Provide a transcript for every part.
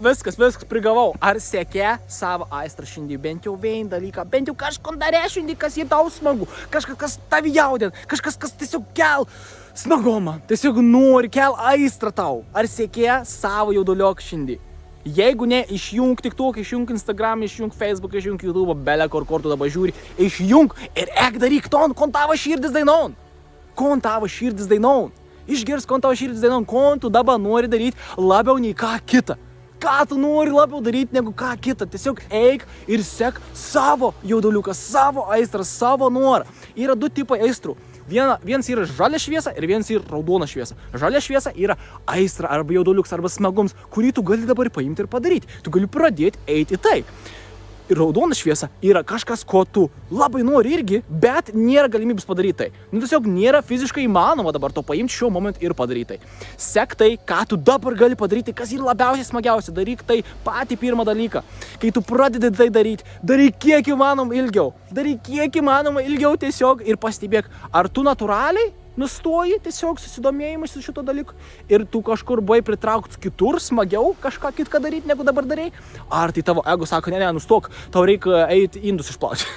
viskas, prigavau. Ar sekė savo aistrą šiandien, bent jau vien dalyką, bent jau kažką darė šiandien, kas jį tau smagu, kažkas, kas tavi jaudin, kažkas, kas tiesiog kel smagumą, tiesiog nori kel aistrą tau. Ar sekė savo jauduliok šiandien? Jeigu ne, išjung TikTok, išjung Instagram, išjung Facebook, išjung YouTube, belė kur tu dabar žiūri, išjung ir daryk ton, kon tavo širdis dainon. Kon tavo širdis dainon. Išgirs, kon tavo širdis dainon, kon tu dabar nori daryti labiau nei ką kitą. Ką tu nori labiau daryti negu ką kitą. Tiesiog eik ir sek savo jauduliuką, savo aistrą, savo norą. Yra du tipai aistrų. Vienas yra žalia šviesa ir vienas yra raudona šviesa. Žalia šviesa yra aistra arba jauduliuks arba smagums, kurį tu gali dabar paimti ir padaryti. Tu gali pradėti eiti į tai. Ir raudona šviesa yra kažkas, ko tu labai nori irgi, bet nėra galimybės padaryti tai. Tiesiog nėra fiziškai įmanoma dabar to paimti šiuo momentu ir padaryti tai. Sek tai, ką tu dabar gali padaryti, kas yra labiausiai smagiausia. Daryk tai patį pirmą dalyką. Kai tu pradedi tai daryti, daryk kiek įmanoma ilgiau. Daryk kiek įmanoma ilgiau tiesiog ir pastebėk, ar tu natūraliai nustoji tiesiog susidomėjimas su šito dalyku ir tu kažkur buvai pritrauktas kitur, smagiau kažką kitką daryti, negu dabar darei. Ar tai tavo ego sako, ne, nustok, tau reikia eiti indus išplauti.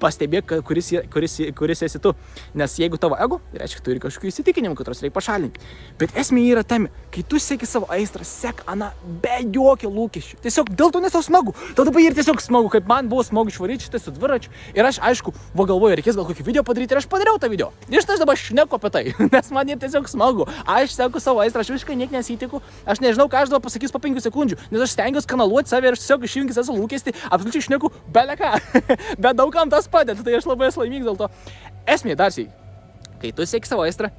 Pastebėk, kuris esi tu. Nes jeigu tavo ego, reiškia, turi kažkokių įsitikinimų, kuriuos reikia pašalinti. Bet esmė yra tame, kai tu seki savo aistrą, sek ana be jokio lūkesčių. Tiesiog dėl to nes tau smagu. Tau dabar ir tiesiog smagu, kaip man buvo smagu išvaryti šitą su dviračiu. Ir aš, aišku, galvoju, reikės gal kokį video padaryti ir aš padariau tą video. Ir aš dabar šneku apie tai, nes man ir tiesiog smagu. Aš seku savo aistrą, aš visiškai niek nesitiku. Aš nežinau, ką aš dabar pasakys po 5 sekundžių, nes aš stengiuosi kanaluoti save ir aš tiesiog išjungęs esu lūkestį, absoliučiai šneku bele ką. Bet daugam tas padeda, tai aš labai esu laimingas dėl to. Esmė, darsiai, kai tu seki savo aistrą,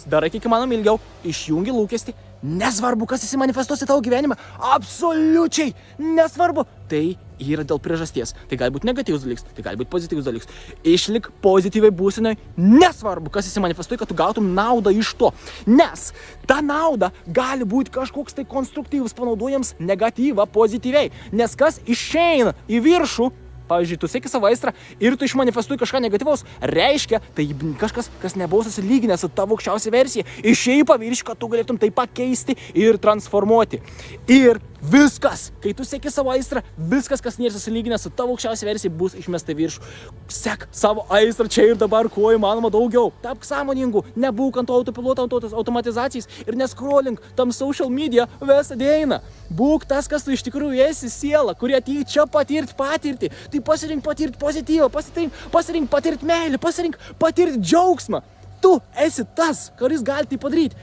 darai kiek įmanoma ilgiau, išjungi lūkestį, nesvarbu, kas įsimanifestuos į tavo gyvenimą, absoliučiai nesvarbu. Tai yra dėl priežasties. Tai gali būti negatyvus dalykas, tai gali būti pozityvus dalykas. Išlik pozityviai būsenai, nesvarbu, kas įsimanifestuoja, kad tu gautum naudą iš to. Nes ta nauda gali būti kažkoks tai konstruktyvus, panaudojams negatyvą pozityviai. Nes kas išeina į viršų, pavyzdžiui, tu seki savo aistrą ir tu išmanifestuoji kažką negatyvaus, reiškia, tai kažkas, kas nebuvo susilyginęs su tavo aukščiausia versija, išėjai paviršių, kad tu galėtum tai pakeisti ir transformuoti. Ir viskas, kai tu seki savo aistrą, viskas, kas nėra susilyginęs su tavo aukščiausia versija, bus išmesta viršų. Sek savo aistrą čia ir dabar, kuo įmanoma daugiau. Tapk sąmoningu, nebūk ant autopiloto, ant automatizacijos ir neskrolink tam social media visą dieną. Būk tas, kas tu iš tikrųjų esi siela, kurie atėjo čia patirti patirtį. Tai pasirink patirti pozityvą, pasirink patirti meilę, pasirink patirti džiaugsmą. Tu esi tas, kuris gali tai padaryti.